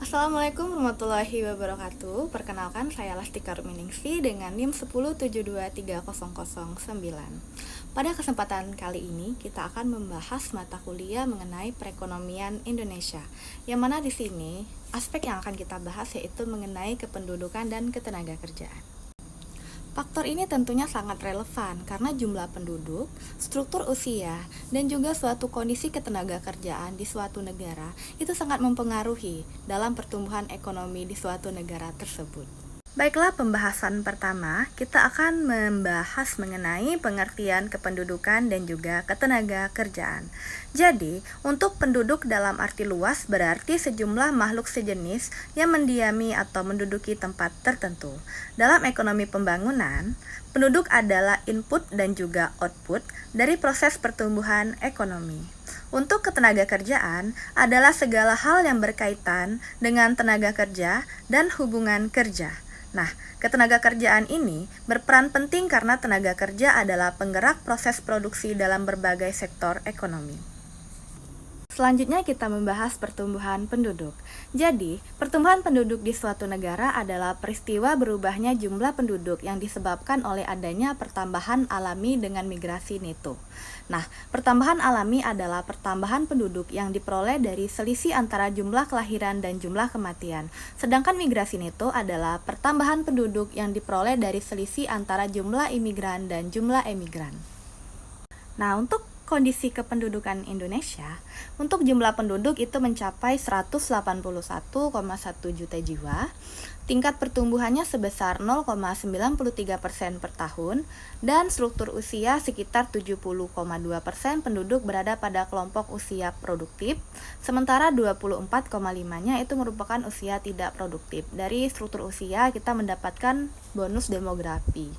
Assalamualaikum warahmatullahi wabarakatuh. Perkenalkan, saya Lastika Ruminingsi dengan NIM 107230009. Pada kesempatan kali ini kita akan membahas mata kuliah mengenai perekonomian Indonesia. Yang mana di sini aspek yang akan kita bahas yaitu mengenai kependudukan dan ketenagakerjaan. Faktor ini tentunya sangat relevan karena jumlah penduduk, struktur usia, dan juga suatu kondisi ketenagakerjaan di suatu negara itu sangat mempengaruhi dalam pertumbuhan ekonomi di suatu negara tersebut. Baiklah, pembahasan pertama, kita akan membahas mengenai pengertian kependudukan dan juga ketenagakerjaan. Jadi, untuk penduduk dalam arti luas berarti sejumlah makhluk sejenis yang mendiami atau menduduki tempat tertentu. Dalam ekonomi pembangunan, penduduk adalah input dan juga output dari proses pertumbuhan ekonomi. Untuk ketenagakerjaan adalah segala hal yang berkaitan dengan tenaga kerja dan hubungan kerja. Nah, ketenagakerjaan ini berperan penting karena tenaga kerja adalah penggerak proses produksi dalam berbagai sektor ekonomi. Selanjutnya kita membahas pertumbuhan penduduk. Jadi, pertumbuhan penduduk di suatu negara adalah peristiwa berubahnya jumlah penduduk yang disebabkan oleh adanya pertambahan alami dengan migrasi neto. Nah, pertambahan alami adalah pertambahan penduduk yang diperoleh dari selisih antara jumlah kelahiran dan jumlah kematian. Sedangkan migrasi neto adalah pertambahan penduduk yang diperoleh dari selisih antara jumlah imigran dan jumlah emigran. Nah, untuk kondisi kependudukan Indonesia, untuk jumlah penduduk itu mencapai 181,1 juta jiwa, tingkat pertumbuhannya sebesar 0,93% per tahun, dan struktur usia sekitar 70,2% penduduk berada pada kelompok usia produktif, sementara 24,5%-nya itu merupakan usia tidak produktif. Dari struktur usia kita mendapatkan bonus demografi.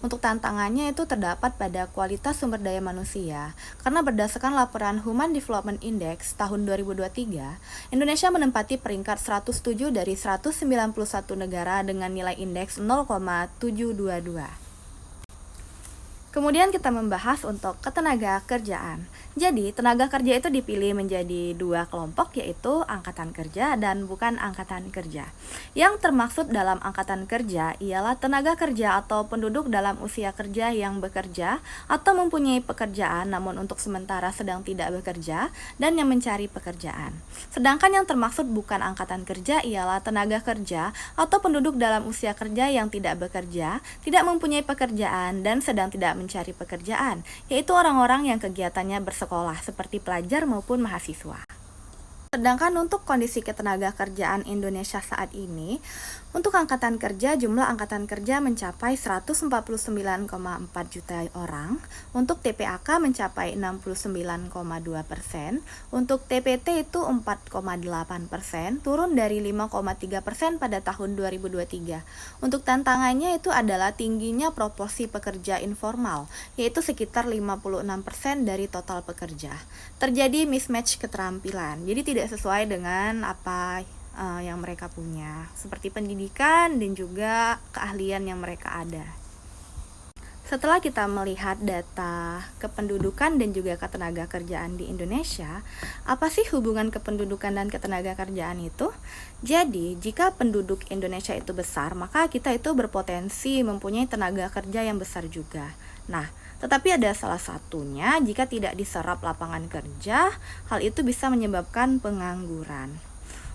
Untuk tantangannya itu terdapat pada kualitas sumber daya manusia, karena berdasarkan laporan Human Development Index tahun 2023, Indonesia menempati peringkat 107 dari 191 negara dengan nilai indeks 0,722. Kemudian kita membahas untuk ketenaga kerjaan. Jadi, tenaga kerja itu dipilih menjadi dua kelompok, yaitu angkatan kerja dan bukan angkatan kerja. Yang termaksud dalam angkatan kerja ialah tenaga kerja atau penduduk dalam usia kerja yang bekerja atau mempunyai pekerjaan namun untuk sementara sedang tidak bekerja dan yang mencari pekerjaan. Sedangkan yang termaksud bukan angkatan kerja ialah tenaga kerja atau penduduk dalam usia kerja yang tidak bekerja, tidak mempunyai pekerjaan dan sedang tidak mencari pekerjaan, yaitu orang-orang yang kegiatannya bersekolah seperti pelajar maupun mahasiswa. Sedangkan untuk kondisi ketenaga kerjaan Indonesia saat ini, untuk angkatan kerja, jumlah angkatan kerja mencapai 149,4 juta orang, untuk TPAK mencapai 69,2%, untuk TPT itu 4,8%, turun dari 5,3% pada tahun 2023. Untuk tantangannya itu adalah tingginya proporsi pekerja informal, yaitu sekitar 56% dari total pekerja. Terjadi mismatch keterampilan, jadi tidak sesuai dengan apa yang mereka punya, seperti pendidikan dan juga keahlian yang mereka ada. Setelah kita melihat data kependudukan dan juga ketenaga kerjaan di Indonesia, apa sih hubungan kependudukan dan ketenaga kerjaan itu? Jadi, jika penduduk Indonesia itu besar, maka kita itu berpotensi mempunyai tenaga kerja yang besar juga. Nah, tetapi ada salah satunya, jika tidak diserap lapangan kerja, hal itu bisa menyebabkan pengangguran.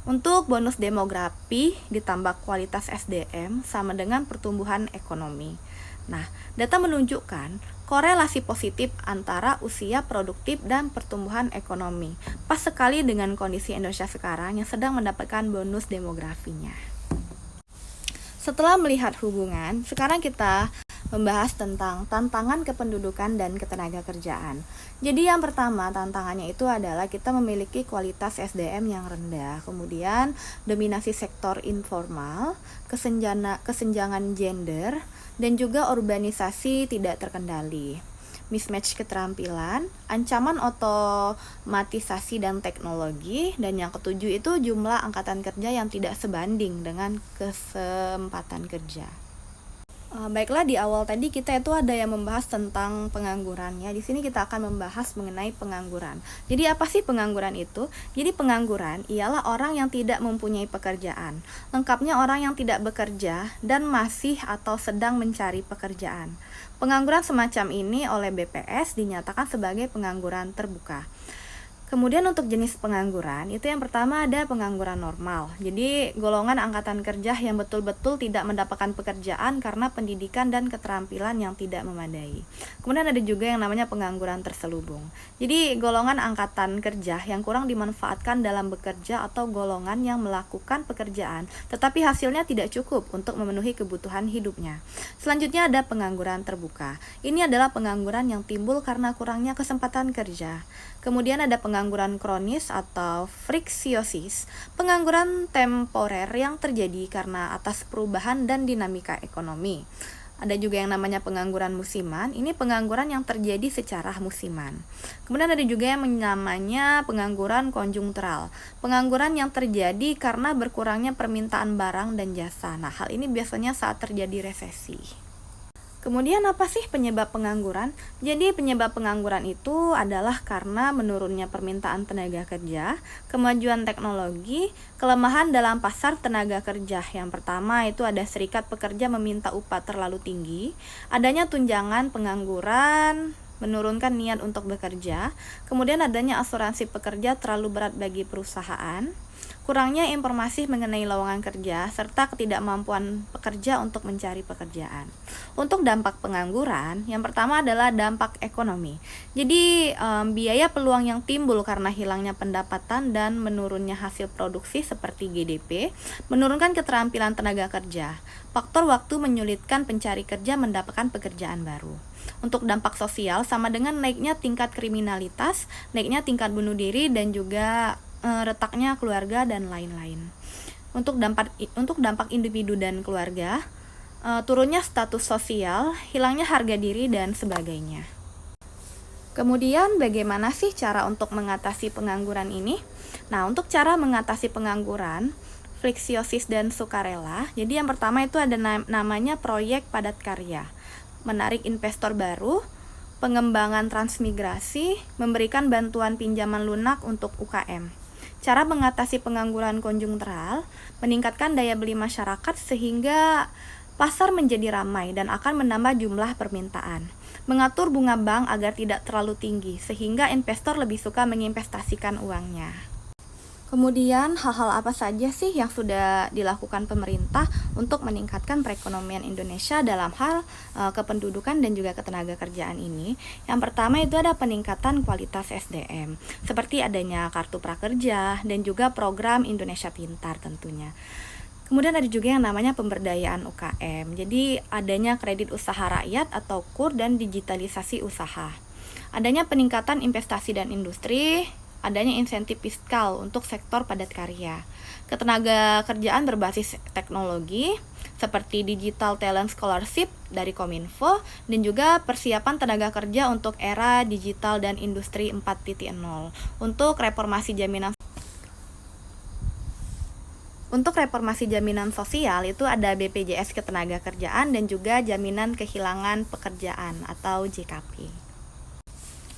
Untuk bonus demografi ditambah kualitas SDM sama dengan pertumbuhan ekonomi. Nah, data menunjukkan korelasi positif antara usia produktif dan pertumbuhan ekonomi. Pas sekali dengan kondisi Indonesia sekarang yang sedang mendapatkan bonus demografinya. Setelah melihat hubungan, sekarang kita membahas tentang tantangan kependudukan dan ketenaga kerjaan. Jadi yang pertama tantangannya itu adalah kita memiliki kualitas SDM yang rendah, kemudian dominasi sektor informal, kesenjangan gender, dan juga urbanisasi tidak terkendali, mismatch keterampilan, ancaman otomatisasi dan teknologi, dan yang ketujuh itu jumlah angkatan kerja yang tidak sebanding dengan kesempatan kerja. Baiklah, di awal tadi kita itu ada yang membahas tentang pengangguran ya. Di sini kita akan membahas mengenai pengangguran. Jadi apa sih pengangguran itu? Jadi pengangguran ialah orang yang tidak mempunyai pekerjaan. Lengkapnya orang yang tidak bekerja dan masih atau sedang mencari pekerjaan. Pengangguran semacam ini oleh BPS dinyatakan sebagai pengangguran terbuka. Kemudian untuk jenis pengangguran, itu yang pertama ada pengangguran normal. Jadi golongan angkatan kerja yang betul-betul tidak mendapatkan pekerjaan karena pendidikan dan keterampilan yang tidak memadai. Kemudian ada juga yang namanya pengangguran terselubung. Jadi golongan angkatan kerja yang kurang dimanfaatkan dalam bekerja atau golongan yang melakukan pekerjaan tetapi hasilnya tidak cukup untuk memenuhi kebutuhan hidupnya. Selanjutnya ada pengangguran terbuka. Ini adalah pengangguran yang timbul karena kurangnya kesempatan kerja. Kemudian ada pengangguran kronis atau friksiosis, pengangguran temporer yang terjadi karena atas perubahan dan dinamika ekonomi. Ada juga yang namanya pengangguran musiman, ini pengangguran yang terjadi secara musiman. Kemudian ada juga yang namanya pengangguran konjungtural, pengangguran yang terjadi karena berkurangnya permintaan barang dan jasa. Nah, hal ini biasanya saat terjadi resesi. Kemudian apa sih penyebab pengangguran? Jadi penyebab pengangguran itu adalah karena menurunnya permintaan tenaga kerja, kemajuan teknologi, kelemahan dalam pasar tenaga kerja. Yang pertama itu ada serikat pekerja meminta upah terlalu tinggi, adanya tunjangan pengangguran, menurunkan niat untuk bekerja, kemudian adanya asuransi pekerja terlalu berat bagi perusahaan, kurangnya informasi mengenai lowongan kerja, serta ketidakmampuan pekerja untuk mencari pekerjaan. Untuk dampak pengangguran, yang pertama adalah dampak ekonomi. Jadi, biaya peluang yang timbul karena hilangnya pendapatan dan menurunnya hasil produksi seperti GDP, menurunkan keterampilan tenaga kerja. Faktor waktu menyulitkan pencari kerja mendapatkan pekerjaan baru. Untuk dampak sosial, sama dengan naiknya tingkat kriminalitas, naiknya tingkat bunuh diri, dan juga retaknya keluarga dan lain-lain. Untuk dampak individu dan keluarga, turunnya status sosial, hilangnya harga diri dan sebagainya. Kemudian bagaimana sih cara untuk mengatasi pengangguran ini? Nah, untuk cara mengatasi pengangguran, fleksiosis dan sukarela. Jadi yang pertama itu ada namanya proyek padat karya, menarik investor baru, pengembangan transmigrasi, memberikan bantuan pinjaman lunak untuk UKM. Cara mengatasi pengangguran konjungtural, meningkatkan daya beli masyarakat sehingga pasar menjadi ramai dan akan menambah jumlah permintaan. Mengatur bunga bank agar tidak terlalu tinggi sehingga investor lebih suka menginvestasikan uangnya. Kemudian hal-hal apa saja sih yang sudah dilakukan pemerintah untuk meningkatkan perekonomian Indonesia dalam hal kependudukan dan juga ketenaga kerjaan ini? Yang pertama itu ada peningkatan kualitas SDM, seperti adanya kartu prakerja dan juga program Indonesia Pintar tentunya. Kemudian ada juga yang namanya pemberdayaan UKM, jadi adanya kredit usaha rakyat atau KUR dan digitalisasi usaha. Adanya peningkatan investasi dan industri, adanya insentif fiskal untuk sektor padat karya, ketenaga kerjaan berbasis teknologi seperti Digital Talent Scholarship dari Kominfo, dan juga persiapan tenaga kerja untuk era digital dan industri 4.0. Untuk reformasi jaminan sosial itu ada BPJS Ketenagakerjaan dan juga jaminan kehilangan pekerjaan atau JKP.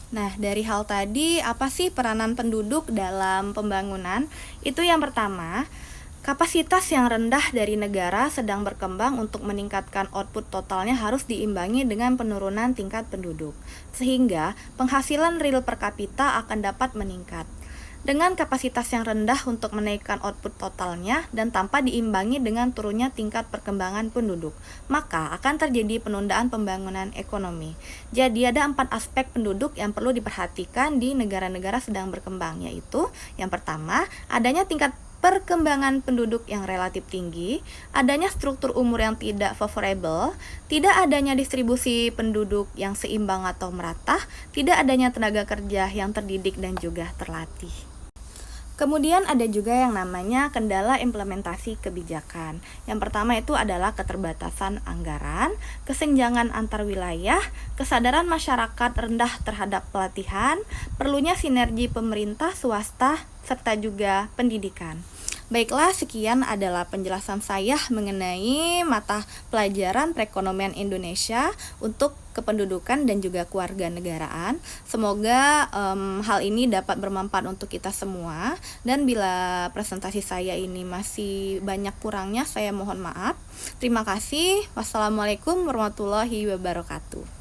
Nah, dari hal tadi, apa sih peranan penduduk dalam pembangunan? Itu yang pertama, kapasitas yang rendah dari negara sedang berkembang untuk meningkatkan output totalnya harus diimbangi dengan penurunan tingkat penduduk, sehingga penghasilan real per kapita akan dapat meningkat. Dengan kapasitas yang rendah untuk menaikkan output totalnya dan tanpa diimbangi dengan turunnya tingkat perkembangan penduduk, maka akan terjadi penundaan pembangunan ekonomi. Jadi ada 4 aspek penduduk yang perlu diperhatikan di negara-negara sedang berkembang, yaitu yang pertama, adanya tingkat perkembangan penduduk yang relatif tinggi, adanya struktur umur yang tidak favorable, tidak adanya distribusi penduduk yang seimbang atau merata, tidak adanya tenaga kerja yang terdidik dan juga terlatih. Kemudian ada juga yang namanya kendala implementasi kebijakan. Yang pertama itu adalah keterbatasan anggaran, kesenjangan antar wilayah, kesadaran masyarakat rendah terhadap pelatihan, perlunya sinergi pemerintah, swasta, serta juga pendidikan. Baiklah, sekian adalah penjelasan saya mengenai mata pelajaran perekonomian Indonesia untuk kependudukan dan juga kewarganegaraan. Semoga hal ini dapat bermanfaat untuk kita semua, dan bila presentasi saya ini masih banyak kurangnya, saya mohon maaf. Terima kasih. Wassalamualaikum warahmatullahi wabarakatuh.